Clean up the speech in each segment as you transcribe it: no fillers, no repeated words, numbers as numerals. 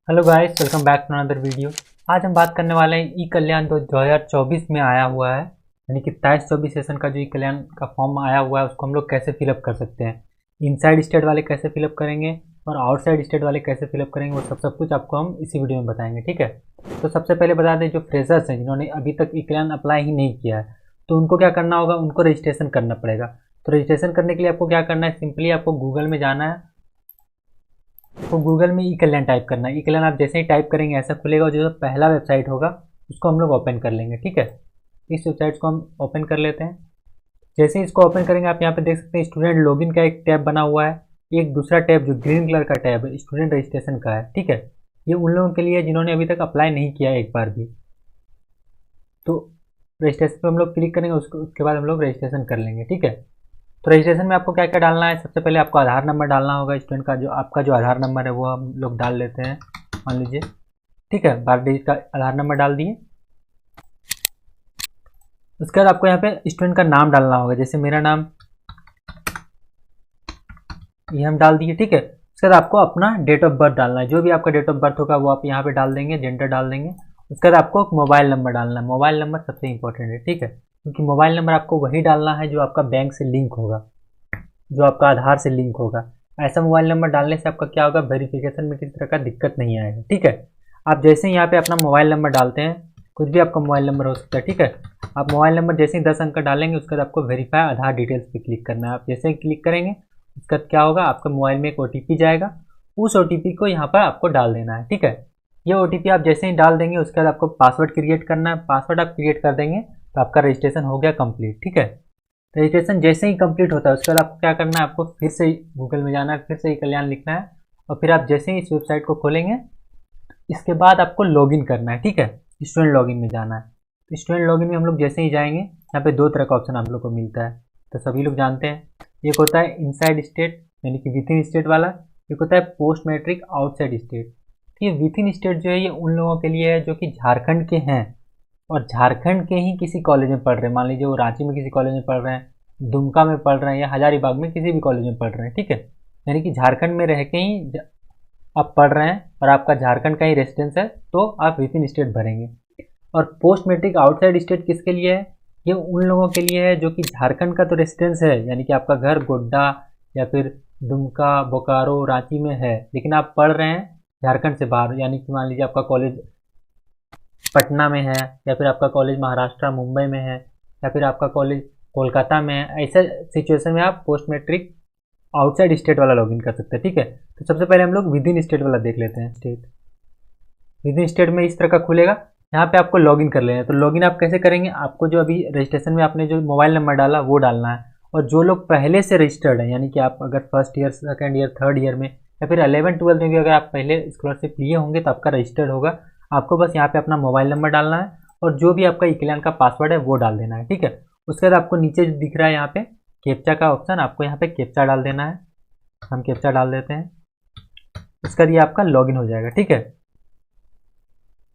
Hello guys, welcome back to another video. आज हम बात करने वाले हैं ई कल्याण 2024 में आया हुआ है, यानी कि 23-24 सेशन का जो ई कल्याण का फॉर्म आया हुआ है उसको हम लोग कैसे फिलअप कर सकते हैं। इनसाइड स्टेट वाले कैसे फिलअप करेंगे और आउटसाइड स्टेट वाले कैसे फिलअप करेंगे, वो सब कुछ आपको हम इसी वीडियो में बताएंगे। ठीक है, तो सबसे पहले बता दें, जो फ्रेशर्स हैं जिन्होंने अभी तक ई कल्याण अप्लाई ही नहीं किया है तो उनको क्या करना होगा, उनको रजिस्ट्रेशन करना पड़ेगा। तो रजिस्ट्रेशन करने के लिए आपको क्या करना है, सिंपली आपको गूगल में जाना है। तो गूगल में ई कल्याण टाइप करना है। ई कल्याण आप जैसे ही टाइप करेंगे ऐसा खुलेगा, और जो पहला वेबसाइट होगा उसको हम लोग ओपन कर लेंगे। ठीक है, इस वेबसाइट को हम ओपन कर लेते हैं। जैसे ही इसको ओपन करेंगे आप यहाँ पे देख सकते हैं स्टूडेंट लॉगिन का एक टैब बना हुआ है। एक दूसरा टैब जो ग्रीन कलर का टैब है स्टूडेंट रजिस्ट्रेशन का है। ठीक है, ये उन लोगों के लिए है जिन्होंने अभी तक अप्लाई नहीं किया है एक बार भी। तो रजिस्ट्रेशन पे हम लोग क्लिक करेंगे, उसके बाद हम लोग रजिस्ट्रेशन कर लेंगे। ठीक है, तो रजिस्ट्रेशन में आपको क्या क्या डालना है, सबसे पहले आपको आधार नंबर डालना होगा। स्टूडेंट का जो आपका जो आधार नंबर है वो हम लोग डाल लेते हैं, मान लीजिए। ठीक है, 12 डिजिट का आधार नंबर डाल दिए। उसके बाद आपको यहाँ पे स्टूडेंट का नाम डालना होगा, जैसे मेरा नाम, ये हम डाल दिए। ठीक है, उसके बाद आपको अपना डेट ऑफ बर्थ डालना है, जो भी आपका डेट ऑफ बर्थ होगा वो आप यहाँ पे डाल देंगे, जेंडर डाल देंगे। उसके बाद आपको मोबाइल नंबर डालना है। मोबाइल नंबर सबसे इंपॉर्टेंट है। ठीक है, क्योंकि मोबाइल नंबर आपको वही डालना है जो आपका बैंक से लिंक होगा, जो आपका आधार से लिंक होगा। ऐसा मोबाइल नंबर डालने से आपका क्या होगा, वेरिफिकेशन में किसी तरह का दिक्कत नहीं आएगा। ठीक है, आप जैसे ही यहाँ पे अपना मोबाइल नंबर डालते हैं, कुछ भी आपका मोबाइल नंबर हो सकता है। ठीक है, आप मोबाइल नंबर जैसे ही 10 अंक का डालेंगे उसके बाद आपको वेरीफाई आधार डिटेल्स पे क्लिक करना है। आप जैसे ही क्लिक करेंगे उसके बाद क्या होगा, आपके मोबाइल में एक OTP जाएगा, उस OTP को यहाँ पर आपको डाल देना है। ठीक है, ये OTP आप जैसे ही डाल देंगे उसके बाद आपको पासवर्ड क्रिएट करना है। पासवर्ड आप क्रिएट कर देंगे तो आपका रजिस्ट्रेशन हो गया कंप्लीट। ठीक है, रजिस्ट्रेशन जैसे ही कंप्लीट होता है उसके बाद आपको क्या करना है, आपको फिर से गूगल में जाना है, फिर से ई कल्याण लिखना है, और फिर आप जैसे ही इस वेबसाइट को खोलेंगे इसके बाद आपको लॉगिन करना है। ठीक है, स्टूडेंट लॉगिन में जाना है। तो स्टूडेंट लॉगिन में हम लोग जैसे ही जाएंगे यहाँ पे दो तरह का ऑप्शन आप लोग को मिलता है, तो सभी लोग जानते हैं। एक होता है इनसाइड स्टेट यानी कि विद इन स्टेट वाला, एक होता है पोस्ट मैट्रिक आउटसाइड स्टेट। ये विद इन स्टेट जो है ये उन लोगों के लिए है जो कि झारखंड के हैं और झारखंड के ही किसी कॉलेज में पढ़ रहे हैं। मान लीजिए वो रांची में किसी कॉलेज में पढ़ रहे हैं, दुमका में पढ़ रहे हैं, या हजारीबाग में किसी भी कॉलेज में पढ़ रहे हैं। ठीक है, यानी कि झारखंड में रह के ही आप पढ़ रहे हैं और आपका झारखंड का ही रेसिडेंस है तो आप विद इन स्टेट भरेंगे। और पोस्ट मैट्रिक आउटसाइड स्टेट किसके लिए है, ये उन लोगों के लिए है जो कि झारखंड का तो रेसिडेंस है, यानी कि आपका घर गोड्डा या फिर दुमका, बोकारो, रांची में है, लेकिन आप पढ़ रहे हैं झारखंड से बाहर। यानी कि मान लीजिए आपका कॉलेज पटना में है, या फिर आपका कॉलेज महाराष्ट्र मुंबई में है, या फिर आपका कॉलेज कोलकाता में है। ऐसे सिचुएशन में आप पोस्ट मैट्रिक आउटसाइड स्टेट वाला लॉगिन कर सकते हैं। ठीक है, तो सबसे पहले हम लोग विद इन स्टेट वाला देख लेते हैं। स्टेट विद इन स्टेट में इस तरह का खुलेगा, यहाँ पे आपको लॉगिन कर लेना है। तो लॉगिन आप कैसे करेंगे, आपको जो अभी रजिस्ट्रेशन में आपने जो मोबाइल नंबर डाला वो डालना है, और जो लोग पहले से रजिस्टर्ड हैं, यानी कि आप अगर first year, second year, third year में, या फिर 11-12 में भी अगर आप पहले स्कॉलरशिप लिए होंगे तो आपका रजिस्टर्ड होगा। आपको बस यहाँ पे अपना मोबाइल नंबर डालना है और जो भी आपका ई कल्याण का पासवर्ड है वो डाल देना है। ठीक है, उसके बाद आपको नीचे जो दिख रहा है यहाँ पे कैप्चा का ऑप्शन, आपको यहाँ पे कैप्चा डाल देना है। हम कैप्चा डाल देते हैं, उसका ये आपका लॉगिन हो जाएगा। ठीक है,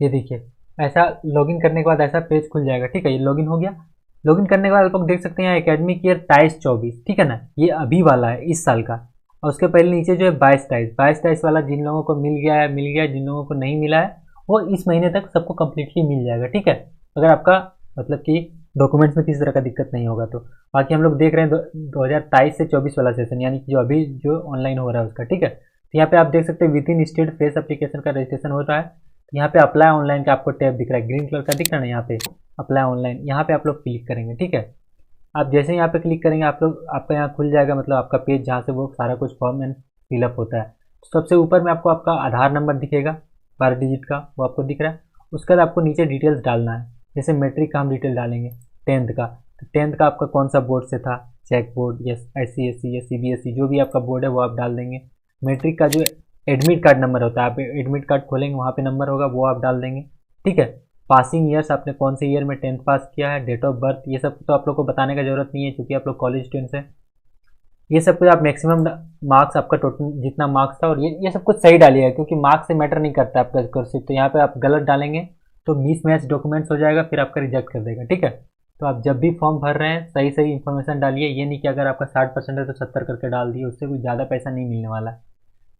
ये देखिए ऐसा लॉगिन करने के बाद ऐसा पेज खुल जाएगा। ठीक है, ये लॉगिन हो गया। लॉगिन करने के बाद आप लोग देख सकते हैं एकेडमिक ईयर 23-24, ठीक है ना, ये अभी वाला है इस साल का। और उसके पहले नीचे जो है 22-23 वाला जिन लोगों को मिल गया है मिल गया, जिन लोगों को नहीं मिला है वो इस महीने तक सबको कम्प्लीटली मिल जाएगा। ठीक है, अगर आपका मतलब कि डॉक्यूमेंट्स में किसी तरह का दिक्कत नहीं होगा तो। बाकी हम लोग देख रहे हैं 2023 से 24 वाला सेशन, यानी कि जो अभी जो ऑनलाइन हो रहा है उसका। ठीक है, तो यहाँ पे आप देख सकते हैं with in state face application का रजिस्ट्रेशन हो रहा है। यहाँ पे अप्लाई ऑनलाइन का आपको टैब दिख रहा है, ग्रीन कलर का दिख रहा है ना, यहाँ पे अप्लाई ऑनलाइन, यहाँ पे आप लोग क्लिक करेंगे। ठीक है, आप जैसे ही यहाँ पे क्लिक करेंगे आप लोग आपका यहाँ खुल जाएगा, मतलब आपका पेज जहाँ से वो सारा कुछ फॉर्म एंड फिलअप होता है। तो सबसे ऊपर में आपको आपका आधार नंबर दिखेगा 12 डिजिट का, वो आपको दिख रहा है। उसके बाद आपको नीचे डिटेल्स डालना है, जैसे मैट्रिक का हम डिटेल डालेंगे, 10th का, तो 10th का आपका कौन सा बोर्ड से था, चेक बोर्ड या ICSE या CBSE, जो भी आपका बोर्ड है वो आप डाल देंगे। मैट्रिक का जो एडमिट कार्ड नंबर होता है, आप एडमिट कार्ड खोलेंगे वहाँ पे नंबर होगा वो आप डाल देंगे। ठीक है, पासिंग ईयर्स, आपने कौन से ईयर में 10th पास किया है, डेट ऑफ बर्थ, ये सब तो आप लोग को बताने का जरूरत नहीं है क्योंकि आप लोग कॉलेज स्टूडेंट्स हैं। ये सब कुछ आप मैक्सिमम मार्क्स, आपका टोटल जितना मार्क्स था, और ये सब कुछ सही डालिएगा क्योंकि मार्क्स से मैटर नहीं करता आपका स्कॉलरशिप। तो यहाँ पे आप गलत डालेंगे तो मिसमैच डॉक्यूमेंट्स हो जाएगा, फिर आपका रिजेक्ट कर देगा। ठीक है, तो आप जब भी फॉर्म भर रहे हैं सही सही इन्फॉर्मेशन डालिए, ये नहीं कि अगर आपका 60% है तो 70 करके डाल दिए, उससे कोई ज़्यादा पैसा नहीं मिलने वाला।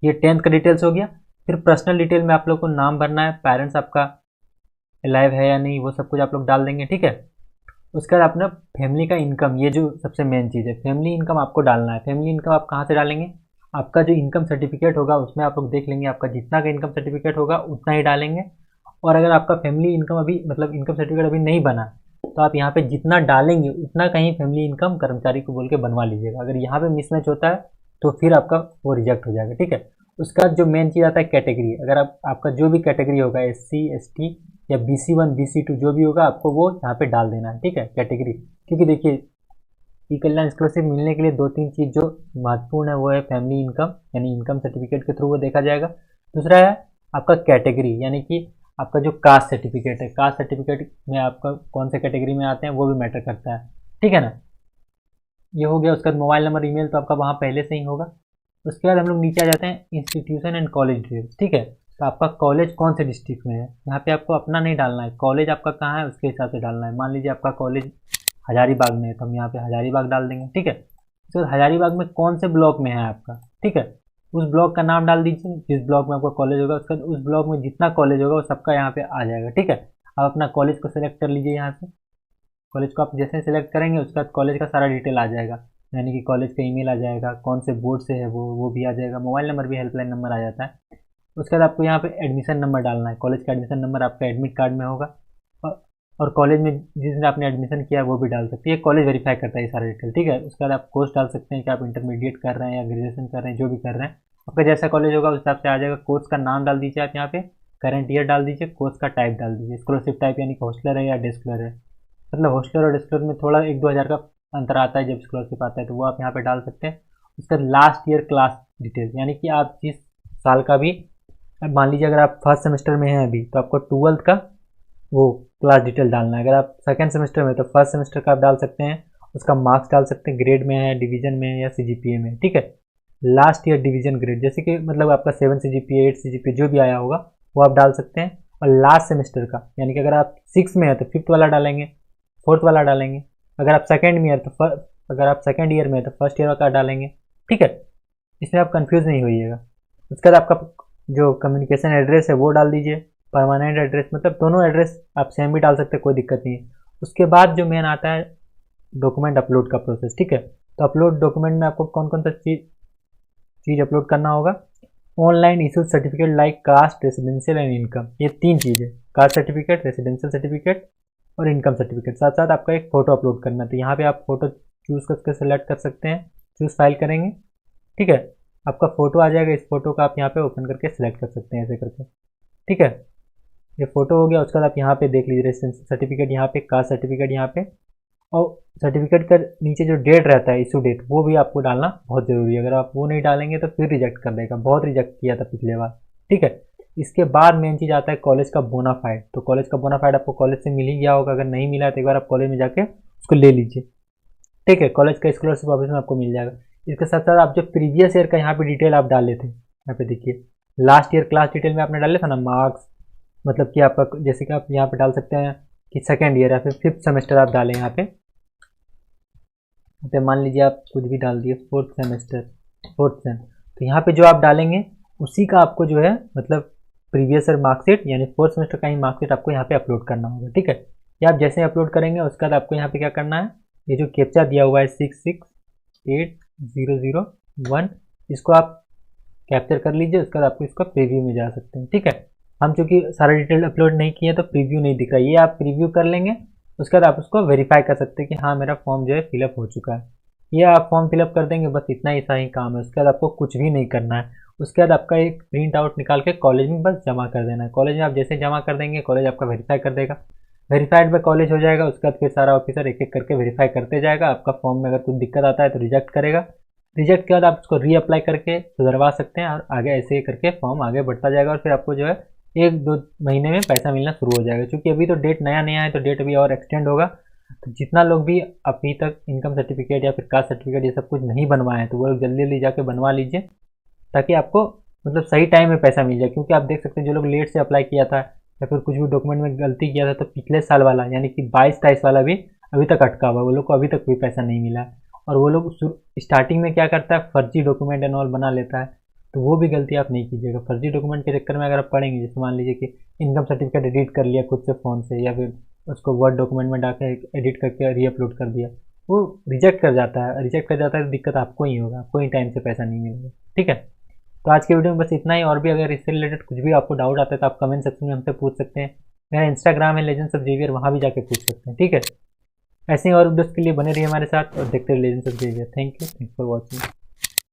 ये 10th का डिटेल्स हो गया। फिर पर्सनल डिटेल में आप लोग को नाम भरना है, पेरेंट्स आपका अलाइव है या नहीं वो सब कुछ आप लोग डाल देंगे, ठीक है। उसके बाद अपना फैमिली का इनकम, ये जो सबसे मेन चीज़ है, फैमिली इनकम आपको डालना है। फैमिली इनकम आप कहाँ से डालेंगे, आपका जो इनकम सर्टिफिकेट होगा उसमें आप लोग देख लेंगे, आपका जितना का इनकम सर्टिफिकेट होगा उतना ही डालेंगे। और अगर आपका फैमिली इनकम अभी मतलब इनकम सर्टिफिकेट अभी नहीं बना तो आप यहाँ पे जितना डालेंगे उतना कहीं फैमिली इनकम कर्मचारी को बोल के बनवा लीजिएगा। अगर यहाँ पे मिसमैच होता है तो फिर आपका वो रिजेक्ट हो जाएगा, ठीक है। उसका जो मेन चीज़ आता है कैटेगरी, अगर आपका जो भी कैटेगरी होगा SC ST या BC1 BC2 जो भी होगा आपको वो यहाँ पे डाल देना है, ठीक है, कैटेगरी। क्योंकि देखिए ई कल्याण स्कॉलरशिप मिलने के लिए 2-3 चीज़ जो महत्वपूर्ण है वो है फैमिली इनकम, यानी इनकम सर्टिफिकेट के थ्रू वो देखा जाएगा। दूसरा है आपका कैटेगरी, यानी कि आपका जो कास्ट सर्टिफिकेट है, कास्ट सर्टिफिकेट में आपका कौन से कैटेगरी में आते हैं वो भी मैटर करता है, ठीक है ना। ये हो गया। उसका मोबाइल नंबर ईमेल तो आपका वहाँ पहले से ही होगा। उसके बाद हम लोग नीचे आ जाते हैं इंस्टीट्यूशन एंड कॉलेज डिटेल्स, ठीक है। तो आपका कॉलेज कौन से डिस्ट्रिक्ट में है, यहाँ पे आपको अपना नहीं डालना है, कॉलेज आपका कहाँ है उसके हिसाब से डालना है। मान लीजिए आपका कॉलेज हजारीबाग में है तो हम यहाँ पे हजारीबाग डाल देंगे, ठीक है। तो हजारीबाग में कौन से ब्लॉक में है आपका, ठीक है, उस ब्लॉक का नाम डाल दीजिए जिस ब्लॉक में आपका कॉलेज होगा। उसका उस ब्लॉक में जितना कॉलेज होगा वो सबका यहाँ पे आ जाएगा, ठीक है। आप अपना कॉलेज को सिलेक्ट कर लीजिए यहाँ से। कॉलेज को आप जैसे सिलेक्ट करेंगे उसके बाद कॉलेज का सारा डिटेल आ जाएगा, यानी कि कॉलेज का ईमेल आ जाएगा, कौन से बोर्ड से है वो भी आ जाएगा, मोबाइल नंबर भी हेल्पलाइन नंबर आ जाता है। उसके बाद आपको यहाँ पे एडमिशन नंबर डालना है, कॉलेज का एडमिशन नंबर आपका एडमिट कार्ड में होगा। और कॉलेज में जिस दिन आपने एडमिशन किया वो भी डाल सकते हैं, कॉलेज वेरीफाई करता है ये सारा डिटेल, ठीक है। उसके बाद आप कोर्स डाल सकते हैं कि आप इंटरमीडिएट कर रहे हैं या ग्रेजुएशन कर रहे हैं, जो भी कर रहे हैं आपका जैसा कॉलेज होगा उस हिसाब से आ जाएगा। कोर्स का नाम डाल दीजिए आप यहाँ पे, करंट ईयर डाल दीजिए, कोर्स का टाइप डाल दीजिए, स्कॉलरशिप टाइप यानी कि हॉस्टलर है या डे स्कॉलर है। मतलब हॉस्टलर और डे स्कॉलर में थोड़ा 1-2 हज़ार का अंतर आता है जब स्कॉलरशिप आता है, तो वो आप यहाँ पे डाल सकते हैं। उसका लास्ट ईयर क्लास डिटेल, यानी कि आप जिस साल का भी, मान लीजिए अगर आप फर्स्ट सेमेस्टर में हैं अभी तो आपको 12th का वो क्लास डिटेल डालना है। अगर आप सेकेंड सेमेस्टर में तो फर्स्ट सेमेस्टर का आप डाल सकते हैं, उसका मार्क्स डाल सकते हैं, ग्रेड में है, डिवीजन में है या CGPA में, ठीक है। लास्ट ईयर डिवीजन ग्रेड, जैसे कि मतलब आपका 7 CGPA 8 CGPA जो भी आया होगा वो आप डाल सकते हैं। और लास्ट सेमेस्टर का, यानी कि अगर आप 6 में है तो 5th वाला डालेंगे, 4th वाला डालेंगे। अगर आप सेकेंड में है तो अगर आप सेकेंड ईयर में है तो फर्स्ट ईयर का डालेंगे, ठीक है। इसमें आप कंफ्यूज नहीं होइएगा। उसके बाद आपका जो कम्युनिकेशन एड्रेस है वो डाल दीजिए, परमानेंट एड्रेस, मतलब दोनों एड्रेस आप सेम भी डाल सकते हैं, कोई दिक्कत नहीं है। उसके बाद जो मेन आता है डॉक्यूमेंट अपलोड का प्रोसेस, ठीक है। तो अपलोड डॉक्यूमेंट में आपको कौन कौन सा चीज़ अपलोड करना होगा, online issued certificate like caste, residential and income, ये 3 चीज़ें, कास्ट सर्टिफिकेट, रेसिडेंशियल सर्टिफिकेट और इनकम सर्टिफिकेट। साथ साथ आपका एक फ़ोटो अपलोड करना है, तो यहाँ पे आप फोटो चूज़ करके सेलेक्ट कर सकते हैं, चूज़ फाइल करेंगे, ठीक है। आपका फ़ोटो आ जाएगा, इस फोटो का आप यहाँ पे ओपन करके सिलेक्ट कर सकते हैं ऐसे करके, ठीक है। ये फोटो हो गया। उसके बाद आप यहाँ पे देख लीजिए रेसिडेंशियल सर्टिफिकेट यहाँ पे, कास्ट सर्टिफिकेट यहाँ पे, और सर्टिफिकेट का नीचे जो डेट रहता है इशू डेट वो भी आपको डालना बहुत ज़रूरी है। अगर आप वो नहीं डालेंगे तो फिर रिजेक्ट कर देगा, बहुत रिजेक्ट किया था पिछले बार, ठीक है। इसके बाद मेन चीज़ आता है कॉलेज का बोनाफाइड। तो कॉलेज का बोनाफाइड आपको कॉलेज से मिल ही गया होगा, अगर नहीं मिला है तो एक बार आप कॉलेज में जाके उसको ले लीजिए, ठीक है। कॉलेज का स्कॉलरशिप ऑफिस में आपको मिल जाएगा। इसके साथ साथ आप जो प्रीवियस ईयर का यहाँ पे डिटेल आप डाले थे, यहाँ पे देखिए लास्ट ईयर क्लास डिटेल में आपने डाले था ना मार्क्स, मतलब कि आपका जैसे कि आप यहाँ पे डाल सकते हैं कि सेकेंड ईयर या फिर 5th सेमेस्टर आप डालें यहाँ पे मान लीजिए आप कुछ भी डाल दिए 4th सेमेस्टर 4th सेम, तो यहाँ पे जो आप डालेंगे उसी का आपको जो है मतलब प्रीवियस ईयर मार्कशीट यानी 4th सेमेस्टर का ही मार्कशीट आपको यहाँ पे अपलोड करना होगा, ठीक है। ये आप जैसे अपलोड करेंगे उसके बाद आपको यहाँ पे क्या करना है, ये जो कैप्चा दिया हुआ है 668001 इसको आप कैप्चर कर लीजिए। उसके बाद आपको इसका प्रीव्यू में जा सकते हैं, ठीक है। हम चूँकि सारा डिटेल अपलोड नहीं किए तो प्रीव्यू नहीं दिख रहा है, ये आप प्रीव्यू कर लेंगे। उसके बाद आप उसको वेरीफाई कर सकते हैं कि हाँ मेरा फॉर्म जो है फिलअप हो चुका है। ये आप फॉर्म फिलअप कर देंगे, बस इतना ही सा ही काम है। उसके बाद आपको कुछ भी नहीं करना है। उसके बाद आपका एक प्रिंट आउट निकाल के कॉलेज में बस जमा कर देना है। कॉलेज में आप जैसे जमा कर देंगे कॉलेज आपका वेरीफाई कर देगा, वेरीफाइड बाय कॉलेज हो जाएगा। उसके बाद फिर सारा ऑफिसर एक एक करके वेरीफाई करते जाएगा। आपका फॉर्म में अगर कुछ दिक्कत आता है तो रिजेक्ट करेगा, रिजेक्ट के बाद आप उसको रीअप्लाई करके सुधरवा सकते हैं और आगे ऐसे करके फॉर्म आगे बढ़ता जाएगा और फिर आपको जो है 1-2 महीने में पैसा मिलना शुरू हो जाएगा। क्योंकि अभी तो डेट नया नया है तो डेट अभी और एक्सटेंड होगा। तो जितना लोग भी अभी तक इनकम सर्टिफिकेट या फिर कास्ट सर्टिफिकेट ये सब कुछ नहीं बनवाए हैं तो वो लोग जल्दी जल्दी जाके बनवा लीजिए, ताकि आपको मतलब सही टाइम में पैसा मिल जाए। क्योंकि आप देख सकते हैं जो लोग लेट से अप्लाई किया था या फिर कुछ भी डॉक्यूमेंट में गलती किया था तो पिछले साल वाला यानी कि 22-23 वाला भी अभी तक अटका हुआ, वो लोग को अभी तक कोई पैसा नहीं मिला। और वो लोग स्टार्टिंग में क्या करता है, फर्जी डॉक्यूमेंट एंड ऑल बना लेता है, तो वो भी गलती आप नहीं कीजिएगा। फर्जी डॉक्यूमेंट के चक्कर में अगर आप पढ़ेंगे, जैसे मान लीजिए कि इनकम सर्टिफिकेट एडिट कर लिया खुद से फ़ोन से, या फिर उसको वर्ड डॉक्यूमेंट में डाल एडिट करके रीअपलोड कर दिया, वो रिजेक्ट कर जाता है। रिजेक्ट कर जाता है तो दिक्कत आपको ही होगा, आपको ही टाइम से पैसा नहीं मिलेगा। ठीक है, तो आज के वीडियो में बस इतना ही। और भी अगर इससे रिलेटेड कुछ भी आपको डाउट आता है तो आप कमेंट सेक्शन में हमसे पूछ सकते हैं। मेरा इंस्टाग्राम है लेजेंड्स ऑफ जेवियर, वहाँ भी जाके पूछ सकते हैं। ठीक है, ऐसे ही और वीडियोस के लिए बने रहिए हमारे साथ और देखते रहिए legends of Xavier. Thank you for watching.